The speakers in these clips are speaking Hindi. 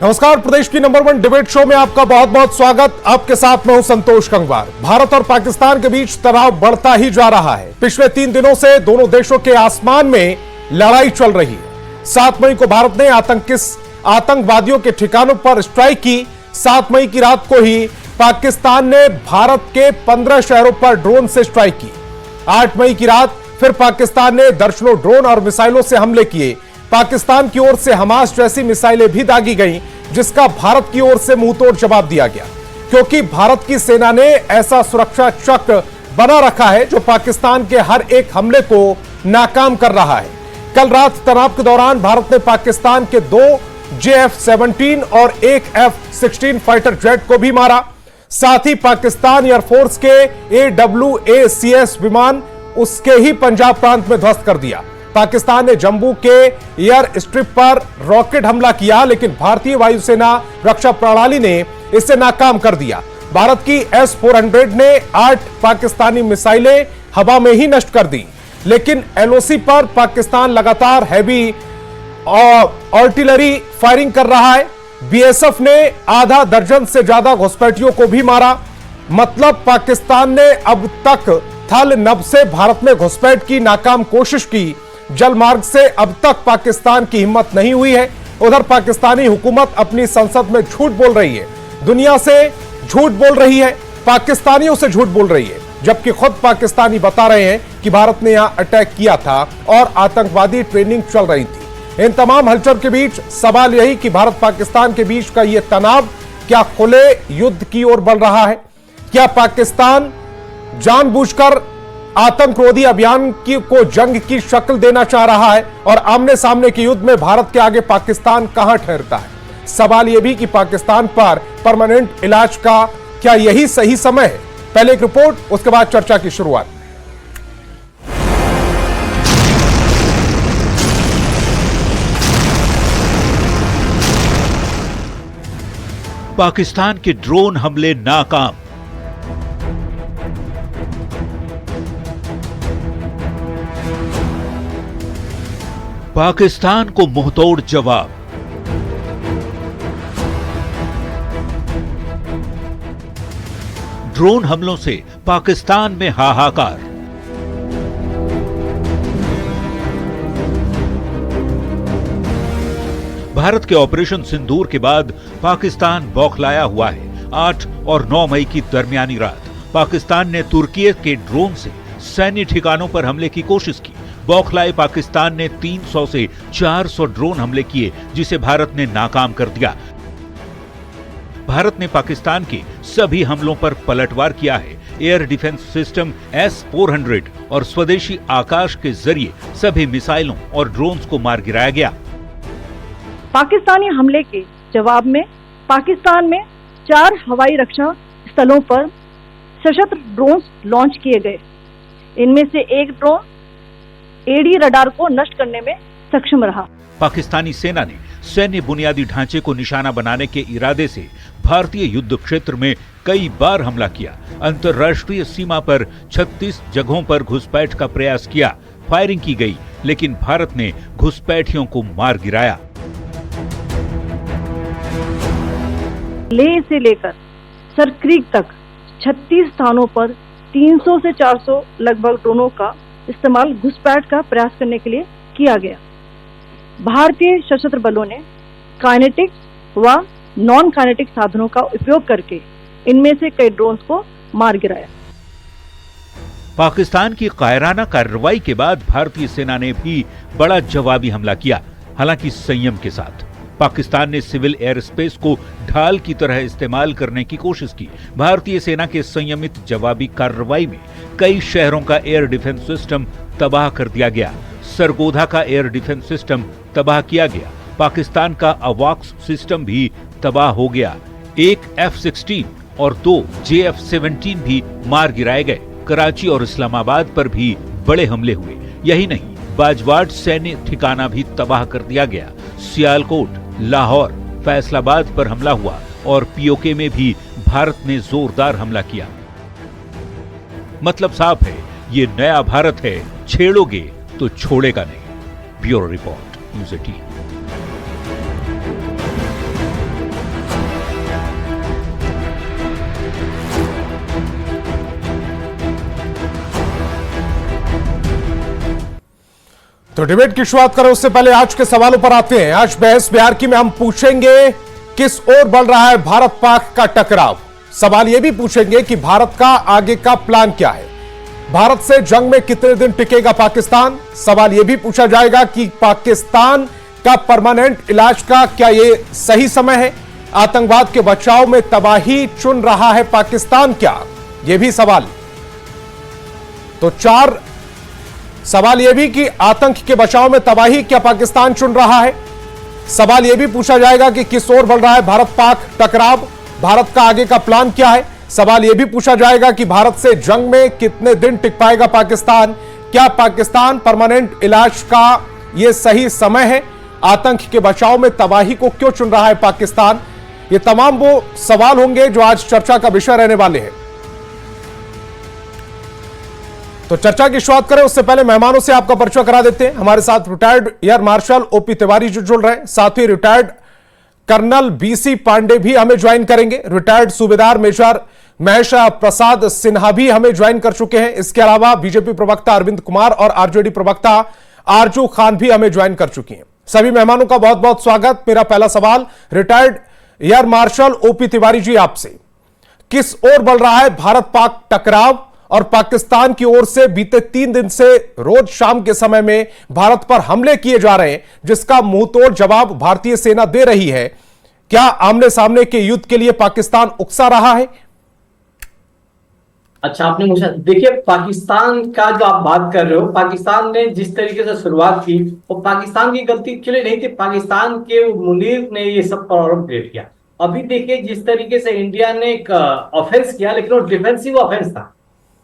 नमस्कार, प्रदेश की नंबर 1 डिबेट शो में आपका बहुत बहुत स्वागत। आपके साथ मैं हूं संतोष गंगवार। भारत और पाकिस्तान के बीच तनाव बढ़ता ही जा रहा है। पिछले 3 दिनों से दोनों देशों के आसमान में लड़ाई चल रही है। 7 मई को भारत ने आतंकवादियों के ठिकानों पर स्ट्राइक की। 7 मई की रात को ही पाकिस्तान ने भारत के 15 शहरों पर ड्रोन से स्ट्राइक की। 8 मई की रात फिर पाकिस्तान ने दर्जनों ड्रोन और मिसाइलों से हमले किए। पाकिस्तान की ओर से हमास जैसी मिसाइलें भी दागी गईं, जिसका भारत की ओर से मुंहतोड़ जवाब दिया गया, क्योंकि भारत की सेना ने ऐसा सुरक्षा चक्र बना रखा है जो पाकिस्तान के हर एक हमले को नाकाम कर रहा है। कल रात तनाव के दौरान भारत ने पाकिस्तान के 2 JF-17 और 1 F-16 फाइटर जेट को भी मारा। साथ ही पाकिस्तान एयरफोर्स के AWACS विमान उसके ही पंजाब प्रांत में ध्वस्त कर दिया। पाकिस्तान ने जम्मू के एयर स्ट्रिप पर रॉकेट हमला किया, लेकिन भारतीय वायुसेना रक्षा प्रणाली ने इसे नाकाम कर दिया। भारत की S-400 ने 8 पाकिस्तानी मिसाइलें हवा में ही नष्ट कर दी, लेकिन LOC पर पाकिस्तान लगातार हैवी आर्टिलरी फायरिंग कर रहा है। BSF ने आधा दर्जन से ज्यादा घुसपैठियों को भी मारा। मतलब पाकिस्तान ने अब तक थल नभ से भारत में घुसपैठ की नाकाम कोशिश की। जल मार्ग से अब तक पाकिस्तान की हिम्मत नहीं हुई है। उधर पाकिस्तानी हुकूमत अपनी संसद में झूठ बोल रही है, दुनिया से झूठ बोल रही है, पाकिस्तानियों से झूठ बोल रही है, जबकि खुद पाकिस्तानी बता रहे हैं कि भारत ने यहां अटैक किया था और आतंकवादी ट्रेनिंग चल रही थी। इन तमाम हलचल के बीच सवाल यही कि भारत पाकिस्तान के बीच का यह तनाव क्या खुले युद्ध की ओर बढ़ रहा है? क्या पाकिस्तान जानबूझकर आतंकरोधी अभियान को जंग की शक्ल देना चाह रहा है और आमने सामने के युद्ध में भारत के आगे पाकिस्तान कहां ठहरता है? सवाल यह भी कि पाकिस्तान पर परमानेंट इलाज का क्या यही सही समय है? पहले एक रिपोर्ट, उसके बाद चर्चा की शुरुआत। पाकिस्तान के ड्रोन हमले नाकाम। पाकिस्तान को मुंहतोड़ जवाब। ड्रोन हमलों से पाकिस्तान में हाहाकार। भारत के ऑपरेशन सिंदूर के बाद पाकिस्तान बौखलाया हुआ है। 8 और 9 मई की दरमियानी रात पाकिस्तान ने तुर्की के ड्रोन से सैन्य ठिकानों पर हमले की कोशिश की। बौखलाए पाकिस्तान ने 300 से 400 ड्रोन हमले किए, जिसे भारत ने नाकाम कर दिया। भारत ने पाकिस्तान के सभी हमलों पर पलटवार किया है। एयर डिफेंस सिस्टम S-400 और स्वदेशी आकाश के जरिए सभी मिसाइलों और ड्रोन्स को मार गिराया गया। पाकिस्तानी हमले के जवाब में पाकिस्तान में 4 हवाई रक्षा स्थलों पर सशस्त्र ड्रोन लॉन्च किए गए। इनमें से एक ड्रोन AD रडार को नष्ट करने में सक्षम रहा। पाकिस्तानी सेना ने सैन्य बुनियादी ढांचे को निशाना बनाने के इरादे से भारतीय युद्ध क्षेत्र में कई बार हमला किया। अंतर्राष्ट्रीय सीमा पर 36 जगहों पर घुसपैठ का प्रयास किया। फायरिंग की गई, लेकिन भारत ने घुसपैठियों को मार गिराया। लेह से लेकर सरक्रीक तक 36 स्थानों पर 300 से 400 लगभग ड्रोनों का इस्तेमाल घुसपैठ का प्रयास करने के लिए किया गया। भारतीय सशस्त्र बलों ने काइनेटिक व नॉन काइनेटिक साधनों का उपयोग करके इनमें से कई ड्रोन्स को मार गिराया। पाकिस्तान की कायराना कार्रवाई के बाद भारतीय सेना ने भी बड़ा जवाबी हमला किया, हालांकि संयम के साथ। पाकिस्तान ने सिविल एयर स्पेस को ढाल की तरह इस्तेमाल करने की कोशिश की। भारतीय सेना के संयमित जवाबी कार्रवाई में कई शहरों का एयर डिफेंस सिस्टम तबाह कर दिया गया। सरगोधा का एयर डिफेंस सिस्टम तबाह किया गया। पाकिस्तान का अवाक्स सिस्टम भी तबाह हो गया। 1 F-16 और 2 JF-17 भी मार गिराए गए। कराची और इस्लामाबाद पर भी बड़े हमले हुए। यही नहीं, बाजवाड़ सैन्य ठिकाना भी तबाह कर दिया गया। सियालकोट, लाहौर, फैसलाबाद पर हमला हुआ और POK में भी भारत ने जोरदार हमला किया। मतलब साफ है, ये नया भारत है, छेड़ोगे तो छोड़ेगा नहीं। Bureau report, news 18। तो डिबेट की शुरुआत करें उससे पहले आज के सवालों पर आते हैं। आज बहस बिहार की में हम पूछेंगे किस ओर बढ़ रहा है भारत पाक का टकराव। सवाल यह भी पूछेंगे कि भारत का आगे का प्लान क्या है। भारत से जंग में कितने दिन टिकेगा पाकिस्तान। सवाल यह भी पूछा जाएगा कि पाकिस्तान का परमानेंट इलाज का क्या यह सही समय है। आतंकवाद के बचाव में तबाही चुन रहा है पाकिस्तान क्या, यह भी सवाल। तो चार सवाल यह भी कि आतंक के बचाव में तबाही क्या पाकिस्तान चुन रहा है। सवाल यह भी पूछा जाएगा कि किस ओर बढ़ रहा है भारत पाक टकराव, भारत का आगे का प्लान क्या है। सवाल यह भी पूछा जाएगा कि भारत से जंग में कितने दिन टिक पाएगा पाकिस्तान, क्या पाकिस्तान परमानेंट इलाज का यह सही समय है। आतंक के बचाव में तबाही को क्यों चुन रहा है पाकिस्तान। ये तमाम वो सवाल होंगे जो आज चर्चा का विषय रहने वाले हैं। तो चर्चा की शुरुआत करें उससे पहले मेहमानों से आपका परिचय करा देते हैं। हमारे साथ retired air marshal OP Tiwari जो जुड़ रहे हैं, साथ ही रिटायर्ड कर्नल बीसी पांडे भी हमें ज्वाइन करेंगे। रिटायर्ड सूबेदार मेजर महेश प्रसाद सिन्हा भी हमें ज्वाइन कर चुके हैं। इसके अलावा बीजेपी प्रवक्ता अरविंद कुमार और आरजेडी प्रवक्ता आरजू खान भी हमें ज्वाइन कर चुकी हैं। सभी मेहमानों का बहुत बहुत स्वागत। मेरा पहला सवाल retired air marshal OP Tiwari ji आपसे, किस ओर बढ़ रहा है भारत पाक टकराव और पाकिस्तान की ओर से बीते 3 दिन से रोज शाम के समय में भारत पर हमले किए जा रहे हैं, जिसका मुंहतोड़ जवाब भारतीय सेना दे रही है। क्या आमने सामने के युद्ध के लिए पाकिस्तान उकसा रहा है। अच्छा, आपने मुझे देखिए, पाकिस्तान का जो आप बात कर रहे हो, पाकिस्तान ने जिस तरीके से शुरुआत की वो पाकिस्तान की गलती एक्चुअली नहीं थी। पाकिस्तान के मुनीर ने ये सब प्रॉब्लम क्रिएट किया। अभी देखिए जिस तरीके से इंडिया ने एक ऑफेंस किया, लेकिन वो डिफेंसिव ऑफेंस था।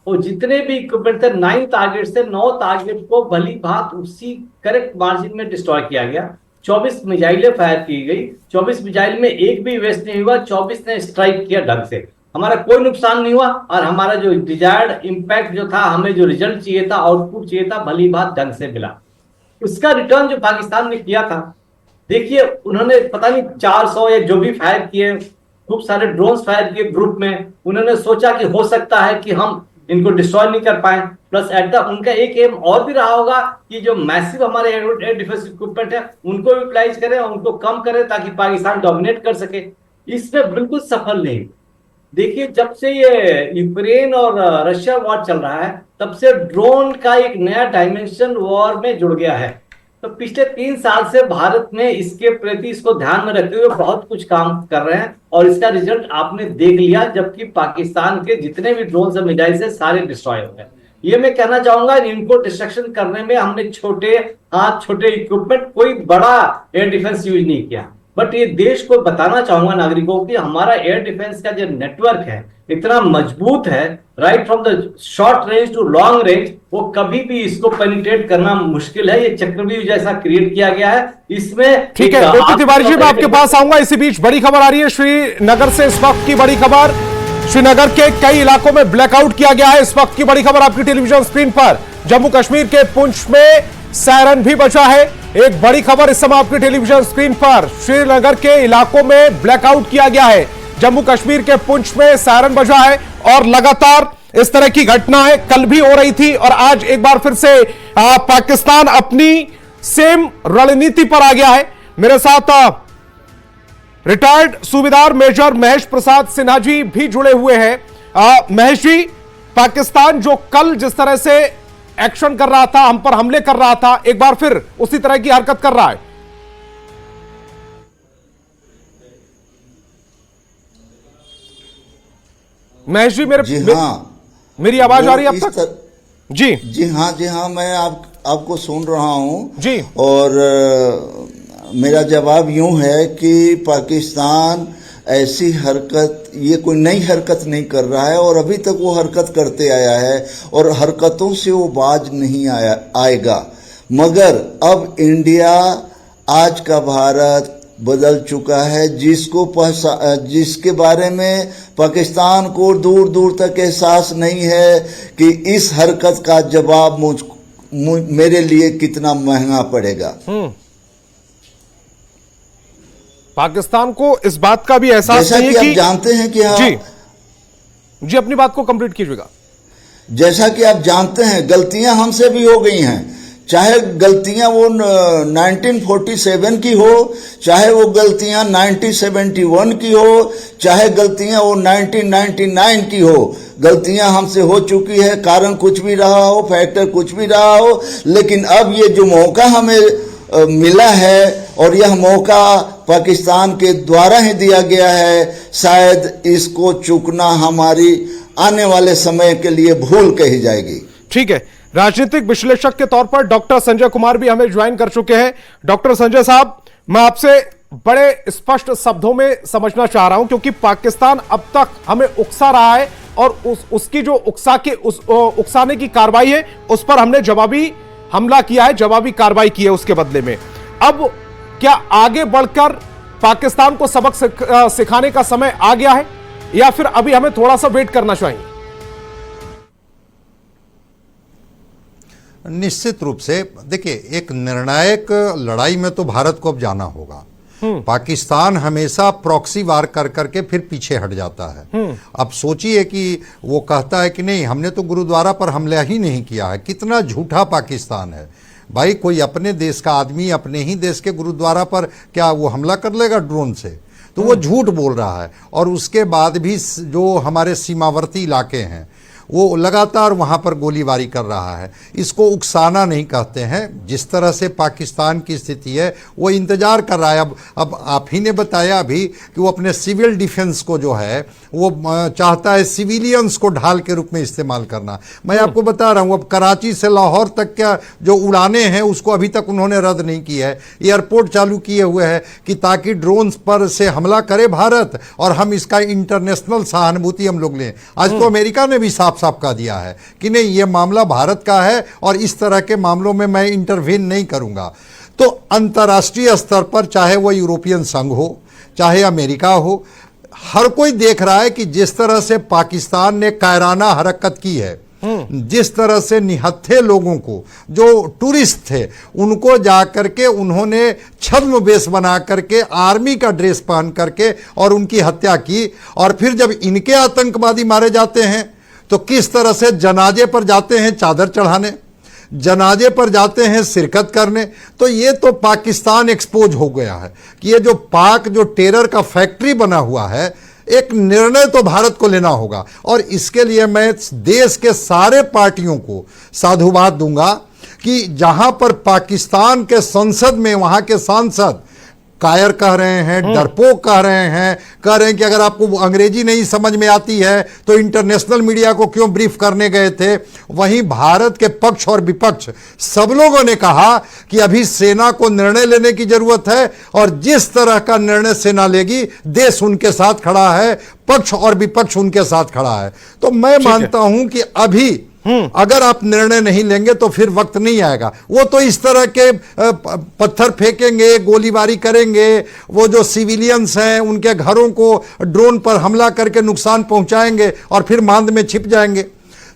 वो जितने भी इक्विपमेंट थे 9 टारगेट से 9 टारगेट को भली भांति उसी करेक्ट मार्जिन में डिस्ट्रॉय किया गया। 24 मिसाइलें फायर की गई। 24 मिसाइल में एक भी वेस्ट नहीं हुआ। 24 ने स्ट्राइक किया ढंग से। हमारा कोई नुकसान नहीं हुआ और हमारा जो डिजायर्ड इंपैक्ट जो था, हमें जो रिजल्ट चाहिए था, आउटपुट चाहिए था, भली भांति ढंग से मिला। उसका रिटर्न जो पाकिस्तान ने किया था, देखिए उन्होंने पता नहीं 400 या जो भी फायर किए, खूब सारे ड्रोन्स फायर किए ग्रुप में। उन्होंने सोचा कि हो सकता है कि हम इनको डिस्ट्रॉय नहीं कर पाए। प्लस एट द उनका एक एम और भी रहा होगा कि जो मैसिव हमारे एयर डिफेंस इक्विपमेंट है उनको यूटिलाइज करें और उनको कम करें ताकि पाकिस्तान डोमिनेट कर सके। इसमें बिल्कुल सफल नहीं। देखिए जब से ये यूक्रेन और रशिया वॉर चल रहा है, तब से ड्रोन का एक नया डायमेंशन वॉर में जुड़ गया है। तो पिछले 3 साल से भारत में इसके प्रति, इसको ध्यान में रखते हुए बहुत कुछ काम कर रहे हैं और इसका रिजल्ट आपने देख लिया। जबकि पाकिस्तान के जितने भी ड्रोन और मिसाइल से सारे डिस्ट्रॉय हो गए। ये मैं कहना चाहूंगा, इनको डिस्ट्रक्शन करने में हमने छोटे इक्विपमेंट, कोई बड़ा एयर डिफेंस यूज नहीं किया। बट ये देश को बताना चाहूंगा नागरिकों की, हमारा एयर डिफेंस का जो नेटवर्क है इतना मजबूत है, right from the short range to long range, वो कभी भी इसको पेनिट्रेट करना मुश्किल है। ये चक्रव्यूह जैसा क्रिएट किया गया है। इसमें ठीक है ओपी तिवारी जी, मैं आपके पास आऊंगा। इसी बीच बड़ी खबर आ रही है श्रीनगर से। इस वक्त की बड़ी खबर, श्रीनगर के कई इलाकों में ब्लैकआउट किया गया है। इस वक्त की बड़ी खबर आपकी टेलीविजन स्क्रीन पर। जम्मू कश्मीर के पुंछ में सायरन भी बजा है। एक बड़ी खबर इस समय आपकी टेलीविजन स्क्रीन पर, श्रीनगर के इलाकों में ब्लैकआउट किया गया है। जम्मू कश्मीर के पुंछ में सायरन बजा है और लगातार इस तरह की घटनाएं कल भी हो रही थी और आज एक बार फिर से पाकिस्तान अपनी सेम रणनीति पर आ गया है। मेरे साथ रिटायर्ड सूबेदार मेजर महेश प्रसाद सिन्हा जी भी जुड़े हुए हैं। महेश जी, पाकिस्तान जो कल जिस तरह से एक्शन कर रहा था, हम पर हमले कर रहा था, एक बार फिर उसी तरह की हरकत कर रहा है। महेश जी, मेरी आवाज आ रही है अब तक? जी हाँ, मैं आपको सुन रहा हूं जी। और मेरा जवाब यूं है कि पाकिस्तान ऐसी हरकत, ये कोई नई हरकत नहीं कर रहा है और अभी तक वो हरकत करते आया है और हरकतों से वो बाज नहीं आएगा। मगर अब इंडिया, आज का भारत बदल चुका है, जिसके बारे में पाकिस्तान को दूर दूर तक एहसास नहीं है कि इस हरकत का जवाब मेरे लिए कितना महंगा पड़ेगा। पाकिस्तान को इस बात का भी एहसास नहीं है कि आप जानते हैं कि जी अपनी बात को कंप्लीट कीजिएगा। जैसा कि आप जानते हैं, गलतियां हमसे भी हो गई हैं। चाहे गलतियां वो 1947 की हो, चाहे वो गलतियां 1971 की हो, चाहे गलतियां वो 1999 की हो, गलतियां हमसे हो चुकी है, कारण कुछ भी रहा हो, फैक्टर कुछ भी रहा हो, लेकिन अब ये जो मौका हमें मिला है और यह मौका पाकिस्तान के द्वारा ही दिया गया है, शायद इसको चूकना हमारी आने वाले समय के लिए भूल कही जाएगी। ठीक है, राजनीतिक विश्लेषक के तौर पर डॉक्टर संजय कुमार भी हमें ज्वाइन कर चुके हैं। डॉक्टर संजय साहब, मैं आपसे बड़े स्पष्ट शब्दों में समझना चाह रहा हूं, क्योंकि पाकिस्तान अब तक हमें उकसा रहा है और उसकी जो उकसाने की कार्रवाई है उस पर हमने जवाबी हमला किया है, जवाबी कार्रवाई की है उसके बदले में। अब क्या आगे बढ़कर पाकिस्तान को सबक सिखाने का समय आ गया है या फिर अभी हमें थोड़ा सा वेट करना चाहिए? निश्चित रूप से देखिए, एक निर्णायक लड़ाई में तो भारत को अब जाना होगा। पाकिस्तान हमेशा प्रॉक्सी वार कर करके फिर पीछे हट जाता है। अब सोचिए कि वो कहता है कि नहीं, हमने तो गुरुद्वारा पर हमला ही नहीं किया है। कितना झूठा पाकिस्तान है भाई। कोई अपने देश का आदमी अपने ही देश के गुरुद्वारा पर क्या वो हमला कर लेगा ड्रोन से? तो वो झूठ बोल रहा है। और उसके बाद भी जो हमारे सीमावर्ती इलाके हैं वो लगातार वहाँ पर गोलीबारी कर रहा है। इसको उकसाना नहीं कहते हैं। जिस तरह से पाकिस्तान की स्थिति है वो इंतज़ार कर रहा है। अब आप ही ने बताया अभी कि वो अपने सिविल डिफेंस को जो है वो चाहता है सिविलियंस को ढाल के रूप में इस्तेमाल करना। मैं आपको बता रहा हूँ, अब कराची से लाहौर तक क्या जो उड़ाने हैं उसको अभी तक उन्होंने रद्द नहीं की है। एयरपोर्ट चालू किए हुए हैं कि ताकि ड्रोन पर से हमला करे भारत और हम इसका इंटरनेशनल सहानुभूति हम लोग लें। आज तो अमेरिका ने भी साफ कह दिया है कि नहीं, ये मामला भारत का है और इस तरह के मामलों में मैं इंटरवीन नहीं करूंगा। तो अंतर्राष्ट्रीय स्तर पर चाहे वो यूरोपियन संघ हो, चाहे अमेरिका हो, हर कोई देख रहा है कि जिस तरह से पाकिस्तान ने कायराना हरकत की है, जिस तरह से निहत्थे लोगों को जो टूरिस्ट थे उनको जाकर के उन्होंने छद्म वेश बना करके आर्मी का ड्रेस पहन करके और उनकी हत्या की। और फिर जब इनके आतंकवादी मारे जाते हैं तो किस तरह से जनाजे पर जाते हैं चादर चढ़ाने, जनाजे पर जाते हैं शिरकत करने। तो ये तो पाकिस्तान एक्सपोज हो गया है कि ये जो पाक जो टेरर का फैक्ट्री बना हुआ है, एक निर्णय तो भारत को लेना होगा। और इसके लिए मैं देश के सारे पार्टियों को साधुवाद दूंगा कि जहां पर पाकिस्तान के संसद में वहां के सांसद कायर कह रहे हैं, डरपोक कह रहे हैं कि अगर आपको अंग्रेजी नहीं समझ में आती है तो इंटरनेशनल मीडिया को क्यों ब्रीफ करने गए थे। वहीं भारत के पक्ष और विपक्ष सब लोगों ने कहा कि अभी सेना को निर्णय लेने की जरूरत है और जिस तरह का निर्णय सेना लेगी देश उनके साथ खड़ा है, पक्ष और विपक्ष उनके साथ खड़ा है। तो मैं मानता हूं कि अभी अगर आप निर्णय नहीं लेंगे तो फिर वक्त नहीं आएगा। वो तो इस तरह के पत्थर फेंकेंगे, गोलीबारी करेंगे, वो जो सिविलियंस हैं उनके घरों को ड्रोन पर हमला करके नुकसान पहुंचाएंगे और फिर मांद में छिप जाएंगे।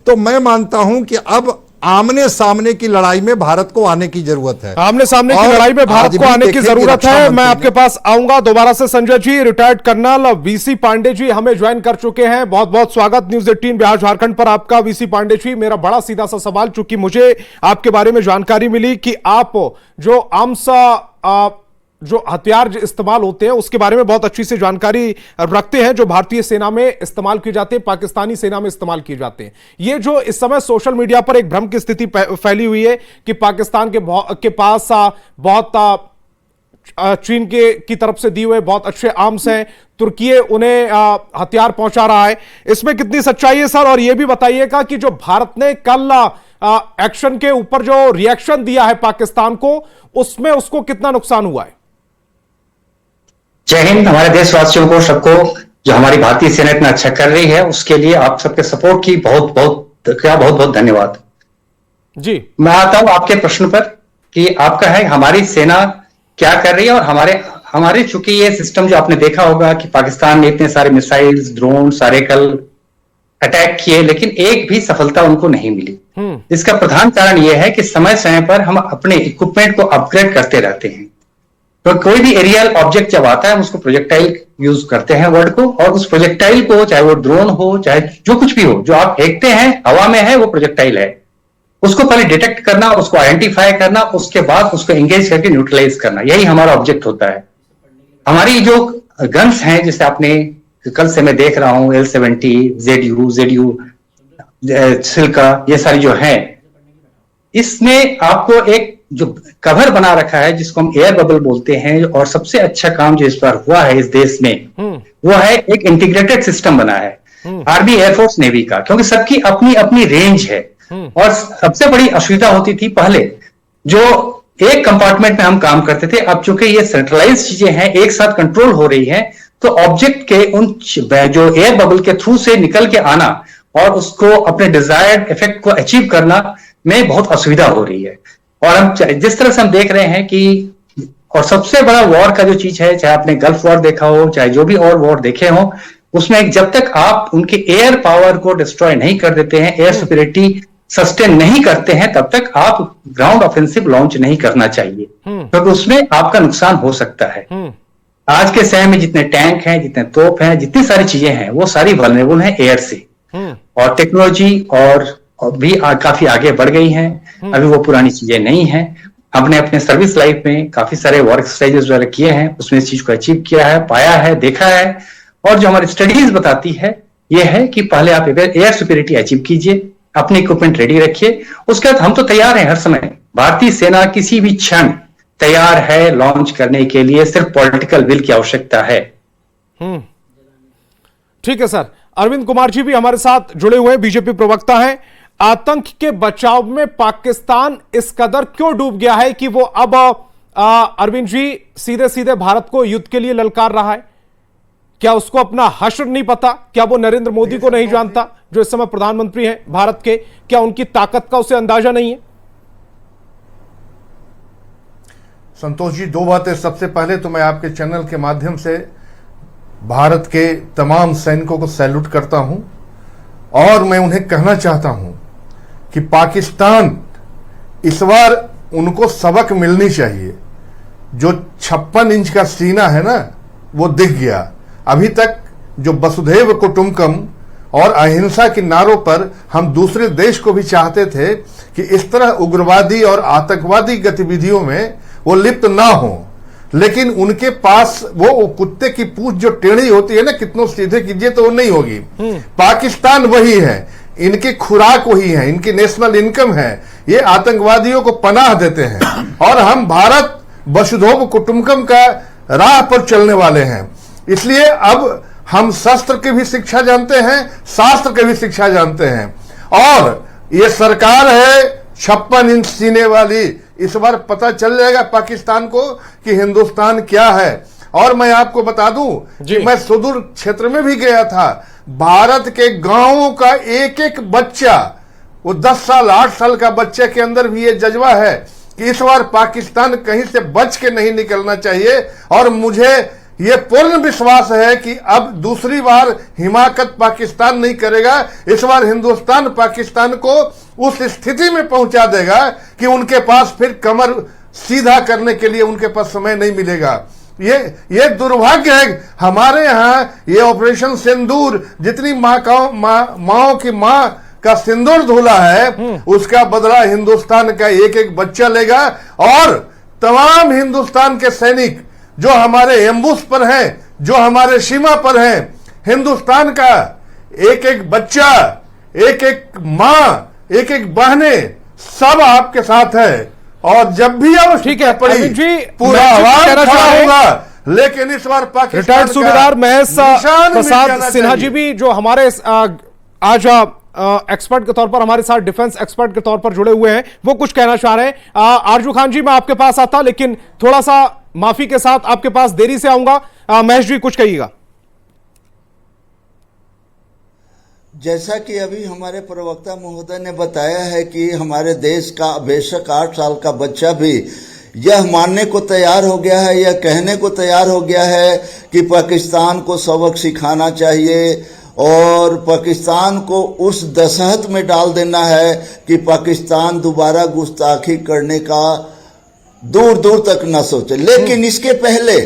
तो मैं मानता हूं कि अब आमने सामने की लड़ाई में भारत को आने की जरूरत है। आमने सामने की लड़ाई में भारत को आने की जरूरत है। मैं आपके पास आऊंगा दोबारा से। Sanjay ji, retired colonel VC Pandey ji हमें ज्वाइन कर चुके हैं। बहुत बहुत स्वागत न्यूज 18 बिहार झारखंड पर आपका। वीसी पांडे जी, मेरा बड़ा सीधा सा सवाल, चूंकि मुझे आपके बारे में जानकारी मिली कि आप जो आर्म्स जो हथियार इस्तेमाल होते हैं उसके बारे में बहुत अच्छी से जानकारी रखते हैं, जो भारतीय सेना में इस्तेमाल किए जाते हैं, पाकिस्तानी सेना में इस्तेमाल किए जाते हैं। ये जो इस समय सोशल मीडिया पर एक भ्रम की स्थिति फैली हुई है कि पाकिस्तान के पास बहुत चीन की तरफ से दिए हुए बहुत अच्छे आर्म्स हैं, तुर्की उन्हें हथियार पहुंचा रहा है, इसमें कितनी सच्चाई है सर? और यह भी बताइएगा कि जो भारत ने कल एक्शन के ऊपर जो रिएक्शन दिया है पाकिस्तान को, उसमें उसको कितना नुकसान हुआ है? जय हिंद। हमारे देशवासियों को सबको जो हमारी भारतीय सेना इतना अच्छा कर रही है उसके लिए आप सबके सपोर्ट की बहुत बहुत धन्यवाद जी। मैं आता हूं आपके प्रश्न पर कि आपका है हमारी सेना क्या कर रही है। और हमारे चूंकि ये सिस्टम जो आपने देखा होगा कि पाकिस्तान ने इतने सारे मिसाइल्स, ड्रोन सारे कल अटैक किए, लेकिन एक भी सफलता उनको नहीं मिली। इसका प्रधान कारण यह है कि समय समय पर हम अपने इक्विपमेंट को अपग्रेड करते रहते हैं। तो कोई भी एरियल ऑब्जेक्ट जब आता है हम उसको प्रोजेक्टाइल यूज करते हैं वर्ड को, और उस प्रोजेक्टाइल को चाहे वो ड्रोन हो चाहे जो कुछ भी हो जो आप फेंकते हैं हवा में है वो प्रोजेक्टाइल है। उसको पहले डिटेक्ट करना, उसको आइडेंटिफाई करना, उसके बाद उसको एंगेज करके न्यूट्रलाइज करना, यही हमारा ऑब्जेक्ट होता है। हमारी जो गन्स हैं, जैसे आपने कल से मैं देख रहा हूं L-70, ZU सिल्का, ये सारी जो है, इसमें आपको एक जो कवर बना रखा है जिसको हम एयर बबल बोलते हैं, और सबसे अच्छा काम जो इस बार हुआ है इस देश में वो है एक इंटीग्रेटेड सिस्टम बना है आर्मी, एयरफोर्स, नेवी का, क्योंकि सबकी अपनी अपनी रेंज है। और सबसे बड़ी असुविधा होती थी पहले, जो एक कंपार्टमेंट में हम काम करते थे, अब चूंकि ये सेंट्रलाइज चीजें हैं, एक साथ कंट्रोल हो रही है, तो ऑब्जेक्ट के उन जो एयर बबल के थ्रू से निकल के आना और उसको अपने डिजायर्ड इफेक्ट को अचीव करना में बहुत असुविधा हो रही है। और हम जिस तरह से हम देख रहे हैं कि, और सबसे बड़ा वॉर का जो चीज है, चाहे आपने गल्फ वॉर देखा हो, चाहे जो भी और वॉर देखे हो, उसमें जब तक आप उनके एयर पावर को डिस्ट्रॉय नहीं कर देते हैं, एयर सुपीरियरिटी सस्टेन नहीं करते हैं, तब तक आप ग्राउंड ऑफेंसिव लॉन्च नहीं करना चाहिए, क्योंकि उसमें आपका नुकसान हो सकता है। आज के समय में जितने टैंक हैं, जितने तोप हैं, जितनी सारी चीजें हैं, वो सारी वल्नरेबल हैं एयर से। और टेक्नोलॉजी और भी काफी आगे बढ़ गई हैं, अभी वो पुरानी चीजें नहीं हैं। हमने अपने सर्विस लाइफ में काफी सारे वॉर एक्सरसाइजेस वगैरह किए हैं, उसमें इस चीज को अचीव किया है, पाया है, देखा है। और जो हमारी स्टडीज बताती है ये है कि पहले आप एयर सुपीरियरिटी अचीव कीजिए, अपने इक्विपमेंट रेडी रखिए, उसके बाद हम तो तैयार हैं हर समय। भारतीय सेना किसी भी क्षण तैयार है लॉन्च करने के लिए, सिर्फ पॉलिटिकल विल की आवश्यकता है। ठीक है सर। अरविंद कुमार जी भी हमारे साथ जुड़े हुए हैं, बीजेपी प्रवक्ता हैं। आतंक के बचाव में पाकिस्तान इस कदर क्यों डूब गया है कि वो अब अरविंद जी सीधे सीधे भारत को युद्ध के लिए ललकार रहा है? क्या उसको अपना हश्र नहीं पता? क्या वो नरेंद्र मोदी को नहीं जानता जो इस समय प्रधानमंत्री हैं भारत के? क्या उनकी ताकत का उसे अंदाजा नहीं है? संतोष जी, दो बातें। सबसे पहले तो मैं आपके चैनल के माध्यम से भारत के तमाम सैनिकों को सैल्यूट करता हूं, और मैं उन्हें कहना चाहता हूं कि पाकिस्तान इस बार उनको सबक मिलनी चाहिए। जो 56 इंच का सीना है ना, वो दिख गया। अभी तक जो वसुधैव कुटुंबकम और अहिंसा के नारों पर हम दूसरे देश को भी चाहते थे कि इस तरह उग्रवादी और आतंकवादी गतिविधियों में वो लिप्त ना हो, लेकिन उनके पास वो कुत्ते की पूंछ जो टेढ़ी होती है ना, कितनों सीधे कीजिए तो वो नहीं होगी। पाकिस्तान वही है, इनकी खुराक वही है, इनकी नेशनल इनकम है, ये आतंकवादियों को पनाह देते हैं। और हम भारत वसुधैव कुटुंबकम का राह पर चलने वाले हैं। इसलिए अब हम शस्त्र की भी शिक्षा जानते हैं, शास्त्र की भी शिक्षा जानते हैं। और ये सरकार है 56 इंच सीने वाली, इस बार पता चल जाएगा पाकिस्तान को कि हिंदुस्तान क्या है। और मैं आपको बता दूं कि मैं सुदूर क्षेत्र में भी गया था, भारत के गांवों का एक एक बच्चा, वो 10 साल 8 साल का बच्चे के अंदर भी ये जज्बा है कि इस बार पाकिस्तान कहीं से बच के नहीं निकलना चाहिए। और मुझे ये पूर्ण विश्वास है कि अब दूसरी बार हिमाकत पाकिस्तान नहीं करेगा। इस बार हिंदुस्तान पाकिस्तान को उस स्थिति में पहुंचा देगा कि उनके पास फिर कमर सीधा करने के लिए उनके पास समय नहीं मिलेगा। ये दुर्भाग्य है। हमारे यहाँ ये ऑपरेशन सिंदूर, जितनी माओ की मां का सिंदूर धुला है, उसका बदला हिंदुस्तान का एक एक बच्चा लेगा। और तमाम हिंदुस्तान के सैनिक जो हमारे एम्बुस पर हैं, जो हमारे सीमा पर हैं, हिंदुस्तान का एक एक बच्चा, एक एक माँ, एक एक बहने, सब आपके साथ है। और जब भी आवश्यकता पड़ी पूरा आवाज खड़ा होगा। लेकिन इस बार पाकिस्तान रिटायर्ड सूबेदार महेश प्रसाद सिन्हा जी भी जो हमारे आज एक्सपर्ट के तौर पर हमारे साथ डिफेंस एक्सपर्ट के तौर पर जुड़े हुए हैं, वो कुछ कहना चाह रहे हैं। आरजू खान जी, मैं आपके पास आता, लेकिन थोड़ा सा माफी के साथ आपके पास देरी से आऊंगा। महेश जी, कुछ कहिएगा। जैसा कि अभी हमारे प्रवक्ता महोदय ने बताया है कि हमारे देश का बेशक 8 साल का बच्चा भी यह मानने को तैयार हो गया है, यह कहने को तैयार हो गया है कि पाकिस्तान को सबक सिखाना चाहिए और पाकिस्तान को उस दशहत में डाल देना है कि पाकिस्तान दोबारा गुस्ताखी करने का दूर दूर तक न सोचे। लेकिन इसके पहले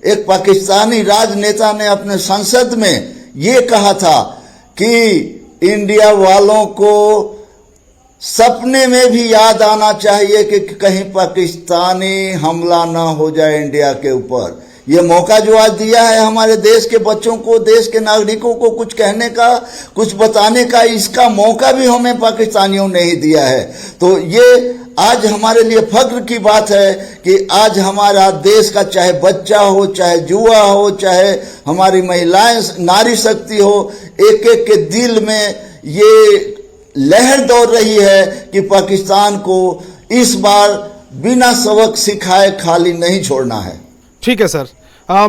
एक पाकिस्तानी राजनेता ने अपने संसद में ये कहा था कि इंडिया वालों को सपने में भी याद आना चाहिए कि कहीं पाकिस्तानी हमला ना हो जाए इंडिया के ऊपर। ये मौका जो आज दिया है हमारे देश के बच्चों को, देश के नागरिकों को कुछ कहने का, कुछ बताने का, इसका मौका भी हमें पाकिस्तानियों ने ही दिया है। तो ये आज हमारे लिए फख्र की बात है कि आज हमारा देश का चाहे बच्चा हो, चाहे युवा हो, चाहे हमारी महिलाएं, नारी शक्ति हो, एक एक के दिल में ये लहर दौड़ रही है कि पाकिस्तान को इस बार बिना सबक सिखाए खाली नहीं छोड़ना है। ठीक है सर।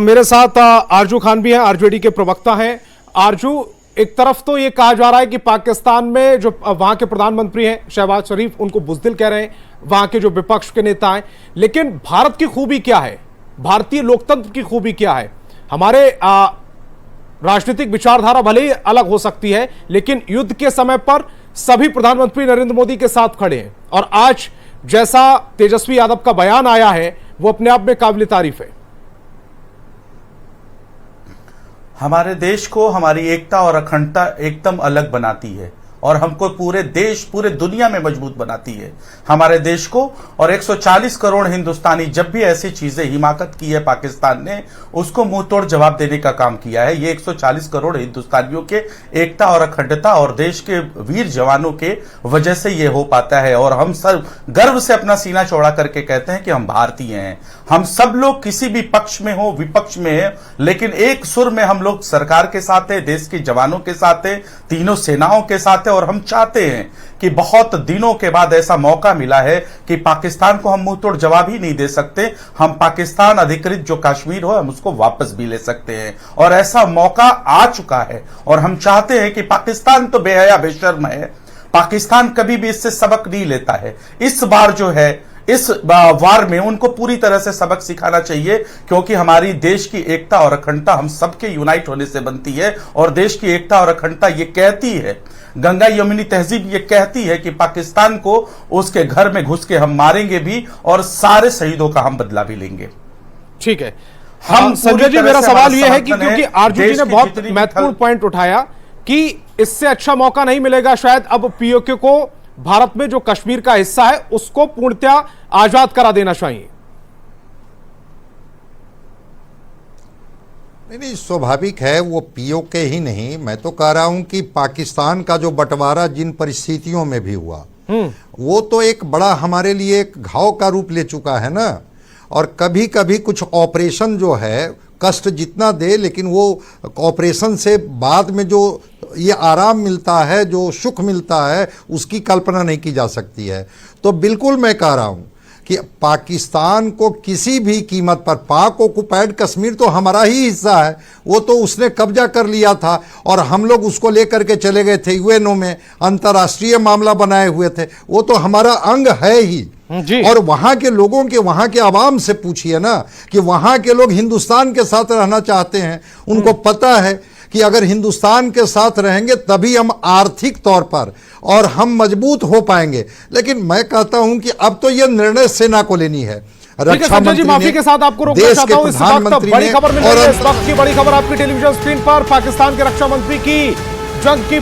मेरे साथ आरजू खान भी हैं, आरजेडी के प्रवक्ता हैं। आरजू, एक तरफ तो ये कहा जा रहा है कि पाकिस्तान में जो वहां के प्रधानमंत्री हैं शहबाज शरीफ, उनको बुज़दिल कह रहे हैं वहां के जो विपक्ष के नेता हैं, लेकिन भारत की खूबी क्या है, भारतीय लोकतंत्र की खूबी क्या है? हमारे राजनीतिक विचारधारा भले ही अलग हो सकती है, लेकिन युद्ध के समय पर सभी प्रधानमंत्री नरेंद्र मोदी के साथ खड़े हैं। और आज जैसा तेजस्वी यादव का बयान आया है वो अपने आप में काबिल तारीफ है। हमारे देश को हमारी एकता और अखंडता एकदम अलग बनाती है और हमको पूरे देश, पूरे दुनिया में मजबूत बनाती है हमारे देश को। और 140 करोड़ हिंदुस्तानी जब भी ऐसी चीजें हिमाकत की है पाकिस्तान ने, उसको मुंह तोड़ जवाब देने का काम किया है। ये 140 करोड़ हिंदुस्तानियों के एकता और अखंडता और देश के वीर जवानों के वजह से ये हो पाता है। और हम सब गर्व से अपना सीना चौड़ा करके कहते हैं कि हम भारतीय हैं। हम सब लोग किसी भी पक्ष में हो, विपक्ष में है, लेकिन एक सुर में हम लोग सरकार के साथ है, देश के जवानों के साथ है, तीनों सेनाओं के साथ है। और हम चाहते हैं कि बहुत दिनों के बाद ऐसा मौका मिला है कि पाकिस्तान को हम मुंह तोड़ जवाब ही नहीं दे सकते। हम पाकिस्तान अधिकृत जो कश्मीर हो, हम उसको वापस भी ले सकते हैं और ऐसा मौका आ चुका है। और हम चाहते हैं कि पाकिस्तान तो बेहया बेशर्म है, पाकिस्तान कभी भी इससे सबक नहीं लेता है। इस बार जो है, इस वार में उनको पूरी तरह से सबक सिखाना चाहिए, क्योंकि हमारी देश की एकता और अखंडता हम सबके यूनाइट होने से बनती है। और देश की एकता और अखंडता ये कहती है, गंगा यमुनी तहजीब ये कहती है कि पाकिस्तान को उसके घर में घुस के हम मारेंगे भी और सारे शहीदों का हम बदला भी लेंगे। ठीक है। हम संजय जी, मेरा सवाल यह है कि क्योंकि आरजू जी ने बहुत महत्वपूर्ण पॉइंट उठाया कि इससे अच्छा मौका नहीं मिलेगा शायद अब पीओके को भारत में जो कश्मीर का हिस्सा है उसको पूर्णतया आजाद करा देना चाहिए। नहीं, स्वाभाविक है। वो पीओके ही नहीं, मैं तो कह रहा हूं कि पाकिस्तान का जो बंटवारा जिन परिस्थितियों में भी हुआ, वो तो एक बड़ा हमारे लिए एक घाव का रूप ले चुका है ना। और कभी कभी कुछ ऑपरेशन जो है कष्ट जितना दे, लेकिन वो ऑपरेशन से बाद में जो ये आराम मिलता है, जो सुख मिलता है, उसकी कल्पना नहीं की जा सकती है। तो बिल्कुल मैं कह रहा हूं कि पाकिस्तान को किसी भी कीमत पर, पाक ऑक्युपाइड कश्मीर तो हमारा ही हिस्सा है, वो तो उसने कब्जा कर लिया था और हम लोग उसको लेकर के चले गए थे, यूएनओ में अंतर्राष्ट्रीय मामला बनाए हुए थे, वो तो हमारा अंग है ही जी। और वहां के लोगों के, वहां के आवाम से पूछिए ना कि वहां के लोग हिंदुस्तान के साथ रहना चाहते हैं। उनको पता है कि अगर हिंदुस्तान के साथ रहेंगे तभी हम आर्थिक तौर पर और हम मजबूत हो पाएंगे। लेकिन मैं कहता हूं कि अब तो यह निर्णय सेना को लेनी है। रक्षा मंत्री, माफी के साथ आपको रोकना चाहता हूं, इस वक्त बड़ी खबर मिल रही है। इस वक्त की बड़ी खबर आपकी टेलीविजन स्क्रीन पर, पाकिस्तान के रक्षा मंत्री की जंग की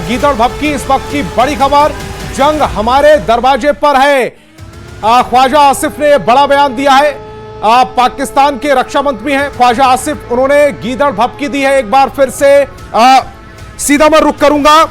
गीदड़ भभकी। इस वक्त की बड़ी खबर, जंग हमारे दरवाजे पर है। ख्वाजा आसिफ ने बड़ा बयान दिया है। पाकिस्तान के रक्षा मंत्री हैं ख्वाजा आसिफ, उन्होंने गीदड़ भभकी दी है। एक बार फिर से सीधा मैं रुख करूंगा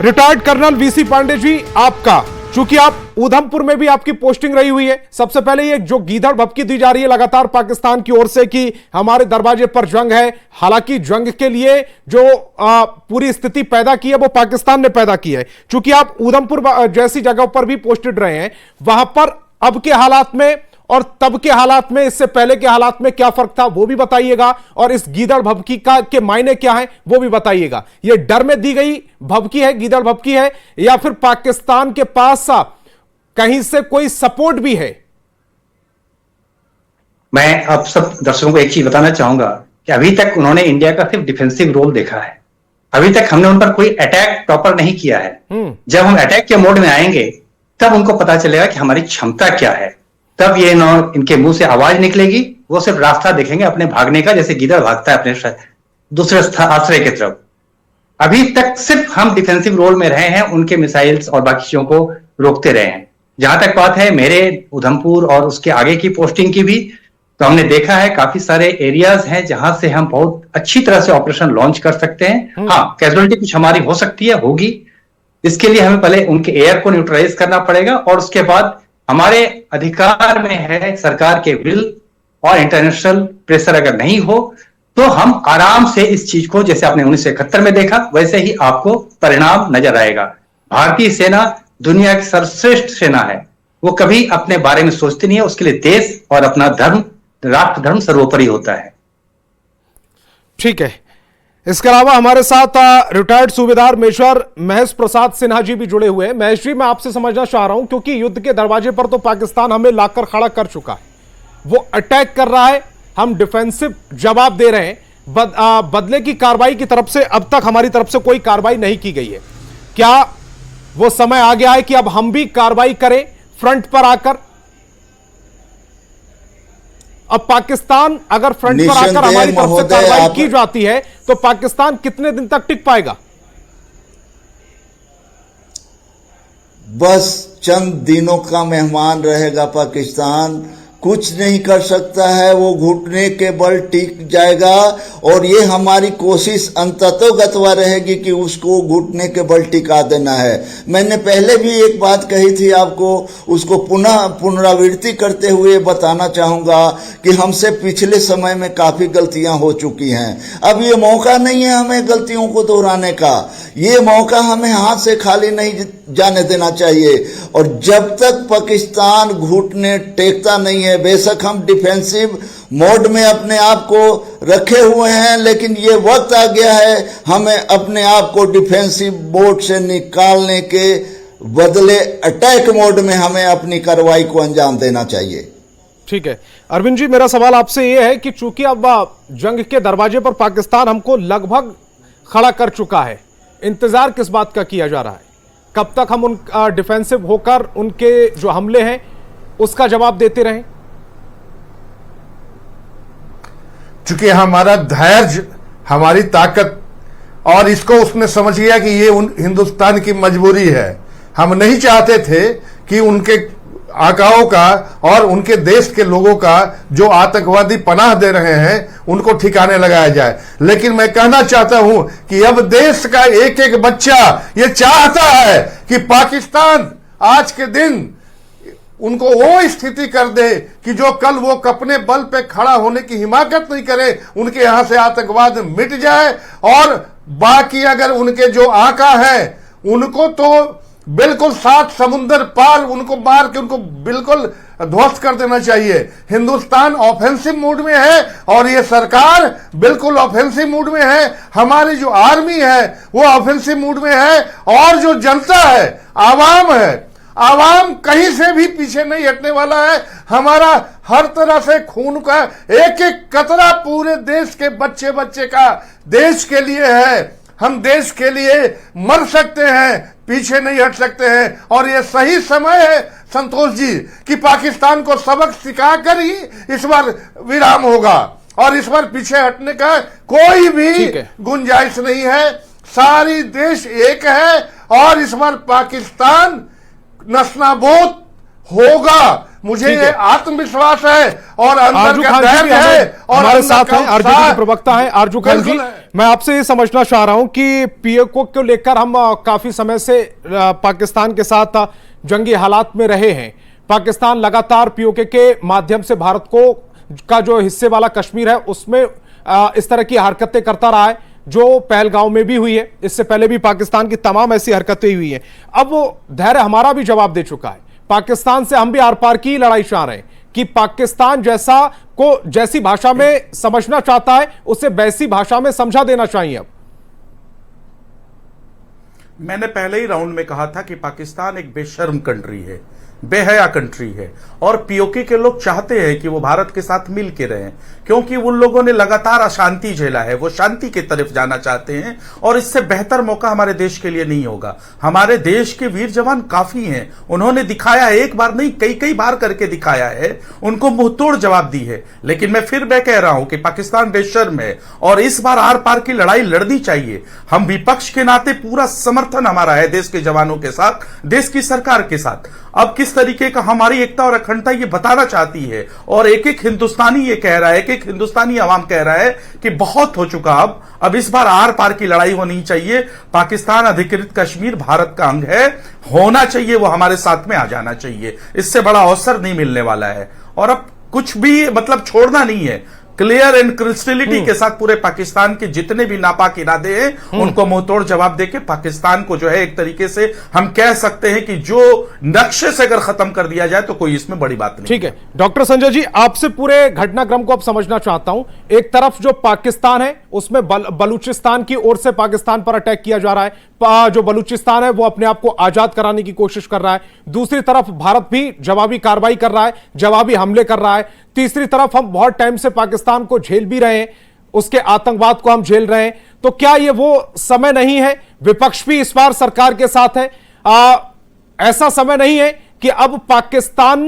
retired colonel VC Pandey ji आपका, चूंकि आप उधमपुर में भी आपकी पोस्टिंग रही हुई है। सबसे पहले ये जो गीदड़ भभकी दी जा रही है लगातार पाकिस्तान की ओर से कि हमारे दरवाजे पर जंग है, हालांकि जंग के लिए जो पूरी स्थिति पैदा की है वो पाकिस्तान ने पैदा की है। चूंकि आप उधमपुर जैसी जगह पर भी पोस्टेड रहे हैं, वहां पर अब के हालात में और तब के हालात में, इससे पहले के हालात में क्या फर्क था वो भी बताइएगा, और इस गीदड़ भभकी का के मायने क्या है वो भी बताइएगा। ये डर में दी गई भभकी है, गीदड़ भभकी है, या फिर पाकिस्तान के पास कहीं से कोई सपोर्ट भी है? मैं अब सब दर्शकों को एक चीज बताना चाहूंगा कि अभी तक उन्होंने इंडिया का सिर्फ डिफेंसिव रोल देखा है। अभी तक हमने उन पर कोई अटैक प्रॉपर नहीं किया है। जब हम अटैक के मोड में आएंगे तब उनको पता चलेगा कि हमारी क्षमता क्या है। तब ये इनके मुंह से आवाज निकलेगी, वो सिर्फ रास्ता देखेंगे अपने भागने का, जैसे गीदड़ भागता है अपने दूसरे आश्रय की तरफ। अभी तक सिर्फ हम डिफेंसिव रोल में रहे हैं, उनके मिसाइल्स और बाकी चीजों को रोकते रहे हैं। जहां तक बात है मेरे उधमपुर और उसके आगे की पोस्टिंग की भी, तो हमने देखा है काफी सारे एरियाज हैं जहां से हम बहुत अच्छी तरह से ऑपरेशन लॉन्च कर सकते हैं। हाँ, कैजुअलिटी कुछ हमारी हो सकती है, होगी। इसके लिए हमें पहले उनके एयर को न्यूट्रलाइज करना पड़ेगा और उसके बाद हमारे अधिकार में है, सरकार के विल और इंटरनेशनल प्रेशर अगर नहीं हो तो हम आराम से इस चीज को, जैसे आपने 1971 में देखा वैसे ही आपको परिणाम नजर आएगा। भारतीय सेना दुनिया की सर्वश्रेष्ठ सेना है, वो कभी अपने बारे में सोचती नहीं है, उसके लिए देश और अपना धर्म, राष्ट्र धर्म सर्वोपरि होता है। ठीक है। इसके अलावा हमारे साथ रिटायर्ड सूबेदार मेजर महेश प्रसाद सिन्हा जी भी जुड़े हुए हैं। महेश जी, मैं आपसे समझना चाह रहा हूं, क्योंकि युद्ध के दरवाजे पर तो पाकिस्तान हमें लाकर खड़ा कर चुका है, वो अटैक कर रहा है, हम डिफेंसिव जवाब दे रहे हैं, बदले की कार्रवाई की तरफ से अब तक हमारी तरफ से कोई कार्रवाई नहीं की गई है। क्या वो समय आ गया है कि अब हम भी कार्रवाई करें फ्रंट पर आकर? अब पाकिस्तान अगर फ्रंट पर आकर हमारी तरफ से कार्रवाई की जाती है तो पाकिस्तान कितने दिन तक टिक पाएगा? बस चंद दिनों का मेहमान रहेगा पाकिस्तान, कुछ नहीं कर सकता है, वो घुटने के बल टिक जाएगा और ये हमारी कोशिश अंततोगत्वा रहेगी कि उसको घुटने के बल टिका देना है। मैंने पहले भी एक बात कही थी आपको, उसको पुनः पुनरावृत्ति करते हुए बताना चाहूँगा कि हमसे पिछले समय में काफ़ी गलतियाँ हो चुकी हैं। अब ये मौका नहीं है हमें गलतियों को दोहराने का, ये मौका हमें हाथ से खाली नहीं जाने देना चाहिए। और जब तक पाकिस्तान घुटने टेकता नहीं है, बेशक हम डिफेंसिव मोड में अपने आप को रखे हुए हैं, लेकिन ये वक्त आ गया है हमें अपने आप को डिफेंसिव मोड से निकालने के बदले अटैक मोड में हमें अपनी कार्रवाई को अंजाम देना चाहिए। ठीक है अरविंद जी, मेरा सवाल आपसे ये है कि चूंकि अब जंग के दरवाजे पर पाकिस्तान हमको लगभग खड़ा कर चुका है, इंतजार किस बात का किया जा रहा है? कब तक हम उन डिफेंसिव होकर उनके जो हमले हैं उसका जवाब देते रहें? चूंकि हमारा धैर्य, हमारी ताकत, और इसको उसने समझ लिया कि ये हिंदुस्तान की मजबूरी है। हम नहीं चाहते थे कि उनके आकाओं का और उनके देश के लोगों का जो आतंकवादी पनाह दे रहे हैं उनको ठिकाने लगाया जाए। लेकिन मैं कहना चाहता हूं कि अब देश का एक एक बच्चा ये चाहता है कि पाकिस्तान आज के दिन उनको वो स्थिति कर दे कि जो कल वो अपने बल पे खड़ा होने की हिमाकत नहीं करे, उनके यहां से आतंकवाद मिट जाए। और बाकी अगर उनके जो आका हैं उनको तो बिल्कुल 7 समुंदर पार उनको मार के उनको बिल्कुल ध्वस्त कर देना चाहिए। हिंदुस्तान ऑफेंसिव मूड में है और ये सरकार बिल्कुल ऑफेंसिव मूड में है, हमारी जो आर्मी है वो ऑफेंसिव मूड में है, और जो जनता है, आवाम है, आवाम कहीं से भी पीछे नहीं हटने वाला है। हमारा हर तरह से खून का एक एक कतरा पूरे देश के बच्चे बच्चे का देश के लिए है। हम देश के लिए मर सकते हैं, पीछे नहीं हट सकते हैं। और ये सही समय है संतोष जी कि पाकिस्तान को सबक सिखाकर ही इस बार विराम होगा, और इस बार पीछे हटने का कोई भी गुंजाइश नहीं है। सारी देश एक है और इस बार पाकिस्तान नस्तानाबूद होगा, मुझे ये आत्मविश्वास है और अंदर का धैर्य है। और हमारे साथ हैं आरजेडी के प्रवक्ता हैं आरजू खान जी। मैं आपसे ये समझना चाह रहा हूं कि पीओके को लेकर हम काफी समय से पाकिस्तान के साथ जंगी हालात में रहे हैं। पाकिस्तान लगातार पीओके के माध्यम से भारत को का जो हिस्से वाला कश्मीर है उसमें इस तरह की हरकतें करता रहा है, जो पहलगांव में भी हुई है। इससे पहले भी पाकिस्तान की तमाम ऐसी हरकतें हुई हैं। अब वो धैर्य हमारा भी जवाब दे चुका है। पाकिस्तान से हम भी आर पार की लड़ाई चाह रहे हैं कि पाकिस्तान जैसा को जैसी भाषा में समझना चाहता है उसे वैसी भाषा में समझा देना चाहिए। अब मैंने पहले ही राउंड में कहा था कि पाकिस्तान एक बेशर्म कंट्री है, बेहया कंट्री है, और पीओके के लोग चाहते हैं कि वो भारत के साथ मिल के रहें, क्योंकि उन लोगों ने लगातार अशांति झेला है, वो शांति की तरफ जाना चाहते हैं और इससे बेहतर मौका हमारे देश के लिए नहीं होगा। हमारे देश के वीर जवान काफी हैं, उन्होंने दिखाया है, एक बार नहीं कई कई बार करके दिखाया है, उनको मुंहतोड़ जवाब दी है। लेकिन मैं फिर कह रहा हूं कि पाकिस्तान बेशर्म है और इस बार आर पार की लड़ाई लड़नी चाहिए। हम विपक्ष के नाते पूरा समर्थन हमारा है देश के जवानों के साथ, देश की सरकार के साथ। अब किस तरीके का हमारी एकता और अखंडता ये बताना चाहती है और एक एक हिंदुस्तानी ये कह रहा है, एक एक हिंदुस्तानी आवाम कह रहा है कि बहुत हो चुका, अब इस बार आर पार की लड़ाई होनी चाहिए। पाकिस्तान अधिकृत कश्मीर भारत का अंग है, होना चाहिए, वो हमारे साथ में आ जाना चाहिए। इससे बड़ा अवसर नहीं मिलने वाला है और अब कुछ भी मतलब छोड़ना नहीं है। क्लियर एंड क्रिस्टलिटी के साथ पूरे पाकिस्तान के जितने भी नापाक इरादे हैं उनको मुंहतोड़ जवाब देके पाकिस्तान को जो है एक तरीके से हम कह सकते हैं कि जो नक्शे से अगर खत्म कर दिया जाए तो कोई इसमें बड़ी बात नहीं। ठीक है डॉक्टर संजय जी, आपसे पूरे घटनाक्रम को अब समझना चाहता हूं। एक तरफ जो पाकिस्तान है उसमें बलूचिस्तान की ओर से पाकिस्तान पर अटैक किया जा रहा है, जो बलूचिस्तान है वो अपने आप को आजाद कराने की कोशिश कर रहा है। दूसरी तरफ भारत भी जवाबी कार्रवाई कर रहा है, जवाबी हमले कर रहा है। तीसरी तरफ हम बहुत टाइम से पाकिस्तान को झेल भी रहे हैं, उसके आतंकवाद को हम झेल रहे हैं। तो क्या ये वो समय नहीं है, विपक्ष भी इस बार सरकार के साथ है, ऐसा समय नहीं है कि अब पाकिस्तान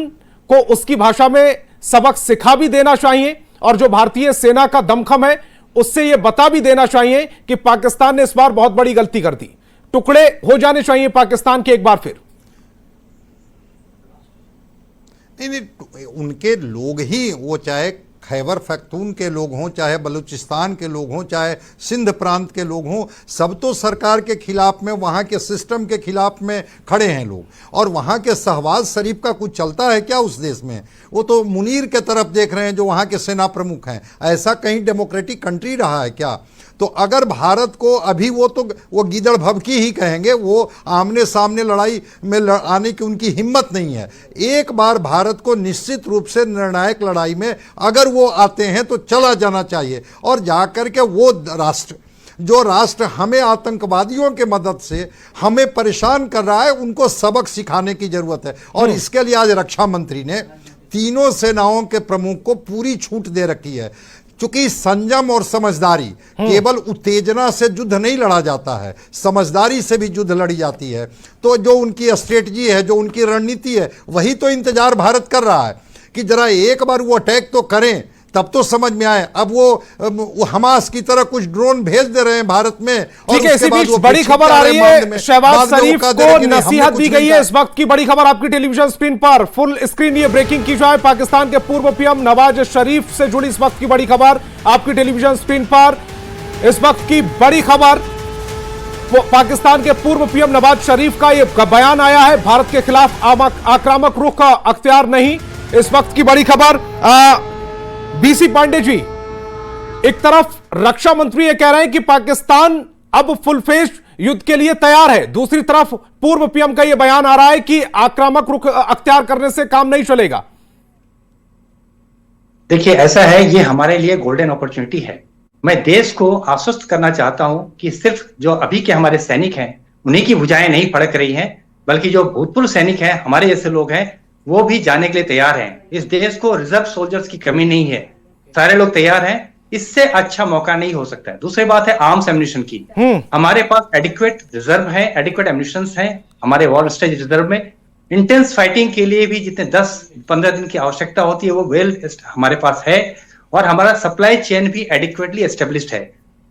को उसकी भाषा में सबक सिखा भी देना चाहिए और जो भारतीय सेना का दमखम है उससे यह बता भी देना चाहिए कि पाकिस्तान ने इस बार बहुत बड़ी गलती कर दी, टुकड़े हो जाने चाहिए पाकिस्तान के एक बार फिर? नहीं, उनके लोग ही, वो चाहे खैबर पख्तून के लोग हों, चाहे बलूचिस्तान के लोग हों, चाहे सिंध प्रांत के लोग हों, सब तो सरकार के खिलाफ में, वहाँ के सिस्टम के खिलाफ में खड़े हैं लोग। और वहाँ के शहबाज शरीफ का कुछ चलता है क्या उस देश में? वो तो मुनीर के तरफ देख रहे हैं जो वहाँ के सेना प्रमुख हैं। ऐसा कहीं डेमोक्रेटिक कंट्री रहा है क्या? तो अगर भारत को अभी वो गीदड़ भभकी ही कहेंगे, वो आमने सामने लड़ाई में आने की उनकी हिम्मत नहीं है। एक बार भारत को निश्चित रूप से निर्णायक लड़ाई में अगर वो आते हैं तो चला जाना चाहिए और जाकर के वो राष्ट्र हमें आतंकवादियों के मदद से हमें परेशान कर रहा है, उनको सबक सिखाने की जरूरत है। और इसके लिए आज रक्षा मंत्री ने तीनों सेनाओं के प्रमुख को पूरी छूट दे रखी है, क्योंकि संयम और समझदारी, केवल उत्तेजना से युद्ध नहीं लड़ा जाता है, समझदारी से भी युद्ध लड़ी जाती है। तो जो उनकी स्ट्रेटजी है, जो उनकी रणनीति है, वही तो इंतजार भारत कर रहा है कि जरा एक बार वो अटैक तो करें, तब तो समझ में आए। अब वो हमास की तरह कुछ ड्रोन भेज दे रहे हैं भारत में। और ठीक है, इसी बीच बड़ी खबर आ रही है, शहबाज शरीफ को नसीहत दी गई है। इस वक्त की बड़ी खबर आपकी टेलीविजन स्क्रीन पर, फुल स्क्रीन ये ब्रेकिंग की जाए। पाकिस्तान के पूर्व पीएम नवाज शरीफ से जुड़ी इस वक्त की बड़ी खबर आपकी टेलीविजन स्क्रीन पर। इस वक्त की बड़ी खबर, पाकिस्तान के पूर्व पीएम नवाज शरीफ का यह बयान आया है, भारत के खिलाफ आक्रामक रुख का अख्तियार नहीं। इस वक्त की बड़ी खबर, बीसी पांडे जी, एक तरफ रक्षा मंत्री ये कह रहे हैं कि पाकिस्तान अब फुल फेज युद्ध के लिए तैयार है, दूसरी तरफ पूर्व पीएम का यह बयान आ रहा है कि आक्रामक रुख अख्तियार करने से काम नहीं चलेगा। देखिए, ऐसा है, ये हमारे लिए गोल्डन अपॉर्चुनिटी है। मैं देश को आश्वस्त करना चाहता हूं कि सिर्फ जो अभी के हमारे सैनिक हैं उन्हीं की भुजाएं नहीं फड़क रही हैं, बल्कि जो भूतपूर्व सैनिक हैं, हमारे जैसे लोग हैं, वो भी जाने के लिए तैयार हैं। इस देश को रिजर्व सोल्जर्स की कमी नहीं है, सारे लोग तैयार हैं। इससे अच्छा मौका नहीं हो सकता है। दूसरी बात है आर्म्स एम्युनिशन की। हमारे पास एडिक्वेट रिजर्व है, एडिक्वेट एम्युनिशन है हमारे वॉर स्टेज रिजर्व में। इंटेंस फाइटिंग के लिए भी जितने 10-15 दिन की आवश्यकता होती है वो वेल हमारे पास है, और हमारा सप्लाई चेन भी एडिक्वेटली एस्टेब्लिश्ड है।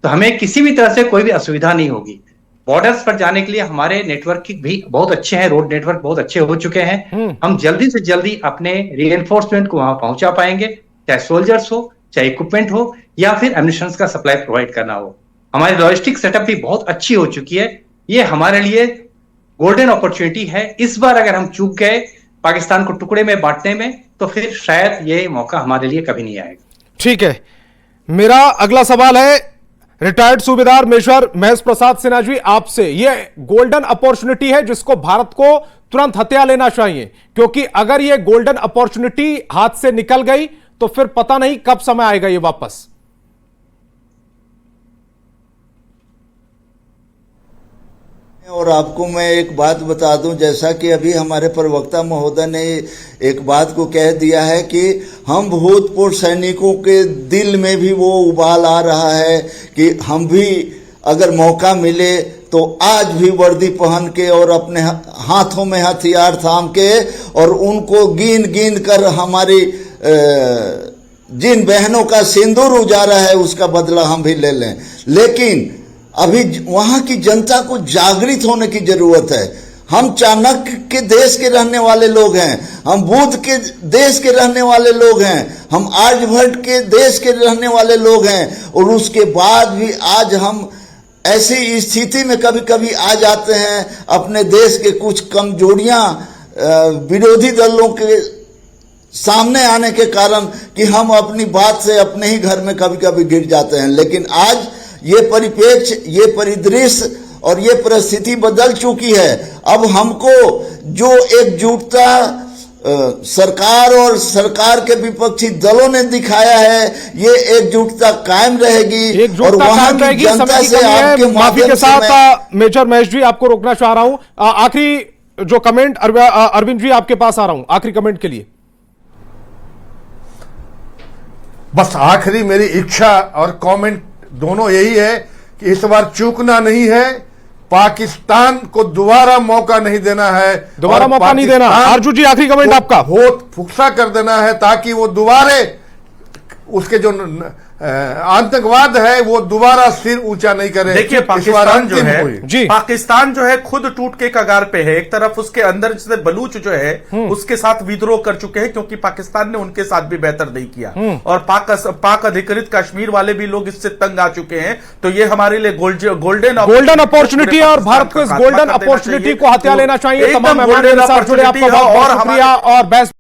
तो हमें किसी भी तरह से कोई भी असुविधा नहीं होगी। बॉर्डर्स पर जाने के लिए हमारे नेटवर्क भी बहुत अच्छे हैं, रोड नेटवर्क बहुत अच्छे हो चुके हैं। हम जल्दी से जल्दी अपने रीएनफोर्समेंट को वहां पहुंचा पाएंगे, चाहे सोल्जर्स हो, चाहे इक्विपमेंट हो, या फिर एम्युनिशन का सप्लाई प्रोवाइड करना हो। हमारी लॉजिस्टिक सेटअप भी बहुत अच्छी हो चुकी है। ये हमारे लिए गोल्डन अपॉर्चुनिटी है। इस बार अगर हम चूक गए पाकिस्तान को टुकड़े में बांटने में, तो फिर शायद ये मौका हमारे लिए कभी नहीं आएगा। ठीक है, मेरा अगला सवाल है रिटायर्ड सूबेदार मेजर महेश प्रसाद सिन्हा जी आपसे। यह गोल्डन अपॉर्चुनिटी है जिसको भारत को तुरंत हथिया लेना चाहिए, क्योंकि अगर यह गोल्डन अपॉर्चुनिटी हाथ से निकल गई तो फिर पता नहीं कब समय आएगा ये वापस। और आपको मैं एक बात बता दूं, जैसा कि अभी हमारे प्रवक्ता महोदय ने एक बात को कह दिया है कि हम भूतपूर्व सैनिकों के दिल में भी वो उबाल आ रहा है कि हम भी अगर मौका मिले तो आज भी वर्दी पहन के और अपने हाथों में हथियार थाम के और उनको गिन गिन कर हमारी जिन बहनों का सिंदूर उजाड़ा है उसका बदला हम भी ले लें। लेकिन अभी वहां की जनता को जागृत होने की जरूरत है। हम चाणक्य के देश के रहने वाले लोग हैं, हम बुद्ध के देश के रहने वाले लोग हैं, हम आर्यभट्ट के देश के रहने वाले लोग हैं, और उसके बाद भी आज हम ऐसी स्थिति में कभी कभी आ जाते हैं अपने देश के कुछ कमजोरियां विरोधी दलों के सामने आने के कारण कि हम अपनी बात से अपने ही घर में कभी कभी गिर जाते हैं। लेकिन आज ये परिप्रेक्ष्य, ये परिदृश्य और ये परिस्थिति बदल चुकी है। अब हमको जो एकजुटता सरकार और सरकार के विपक्षी दलों ने दिखाया है, ये एकजुटता कायम रहेगी और वहां की जनता से आपके माफी के साथ मेजर महेश जी आपको रोकना चाह रहा हूं। आखिरी जो कमेंट अरविंद जी आपके पास आ रहा हूं आखिरी कमेंट के लिए। बस आखिरी मेरी इच्छा और कमेंट दोनों यही है कि इस बार चूकना नहीं है, पाकिस्तान को दोबारा मौका नहीं देना है, दोबारा मौका नहीं देना। अर्जुन जी आखिरी कमेंट आपका। होत फुक्सा कर देना है ताकि वो दोबारा उसके जो आतंकवाद है वो दोबारा सिर ऊंचा नहीं करे। देखिए पाकिस्तान जो है खुद टूट के कगार पे है। एक तरफ उसके अंदर जैसे बलूच जो है उसके साथ विद्रोह कर चुके हैं क्योंकि पाकिस्तान ने उनके साथ भी बेहतर नहीं किया, और पाक अधिकृत कश्मीर वाले भी लोग इससे तंग आ चुके हैं। तो ये हमारे लिए गोल्डन अपॉर्चुनिटी है और भारत को इस गोल्डन अपॉर्चुनिटी को हथिया लेना चाहिए। तमाम मेहमानों के साथ जुड़े आपका बहुत शुक्रिया और बेस्ट